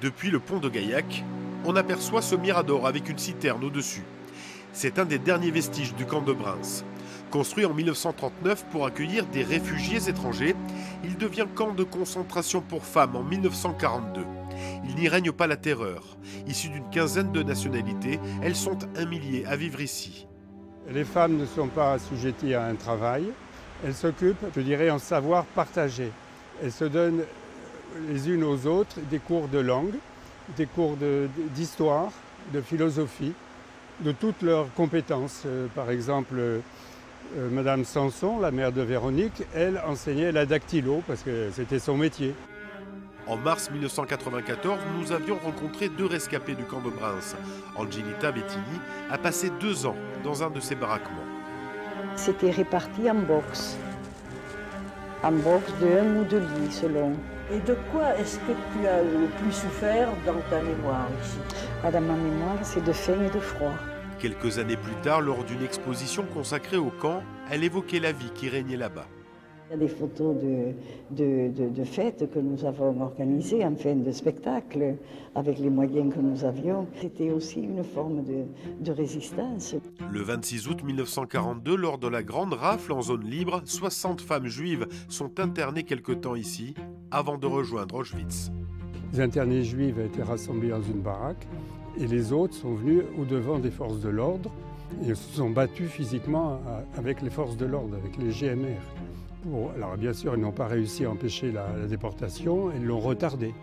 Depuis le pont de Gaillac, on aperçoit ce mirador avec une citerne au-dessus. C'est un des derniers vestiges du camp de Bryns. Construit en 1939 pour accueillir des réfugiés étrangers, il devient camp de concentration pour femmes en 1942. Il n'y règne pas la terreur. Issues d'une quinzaine de nationalités, elles sont 1 millier à vivre ici. Les femmes ne sont pas assujetties à un travail. Elles s'occupent, je dirais, en savoir partagé. Elles se donnent les unes aux autres des cours de langue, des cours d'histoire, de philosophie, de toutes leurs compétences. Par exemple, Madame Sanson, la mère de Véronique, elle enseignait la dactylo parce que c'était son métier. En mars 1994, nous avions rencontré 2 rescapés du camp de Bryns. Angelita Bettini a passé 2 ans dans un de ces baraquements. C'était réparti en box de 1 ou 2 lits selon. Et de quoi est-ce que tu as le plus souffert dans ta mémoire ici? Dans ma mémoire, c'est de faim et de froid. Quelques années plus tard, lors d'une exposition consacrée au camp, elle évoquait la vie qui régnait là-bas. Il y a des photos de fêtes que nous avons organisées, enfin de spectacles, avec les moyens que nous avions. C'était aussi une forme de résistance. Le 26 août 1942, lors de la grande rafle en zone libre, 60 femmes juives sont internées quelque temps ici, avant de rejoindre Auschwitz. Les internées juives étaient rassemblées dans une baraque et les autres sont venus au-devant des forces de l'ordre et se sont battus physiquement avec les forces de l'ordre, avec les GMR. Alors bien sûr, ils n'ont pas réussi à empêcher la déportation, ils l'ont retardée.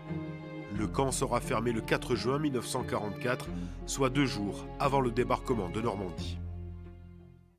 Le camp sera fermé le 4 juin 1944, soit 2 jours avant le débarquement de Normandie.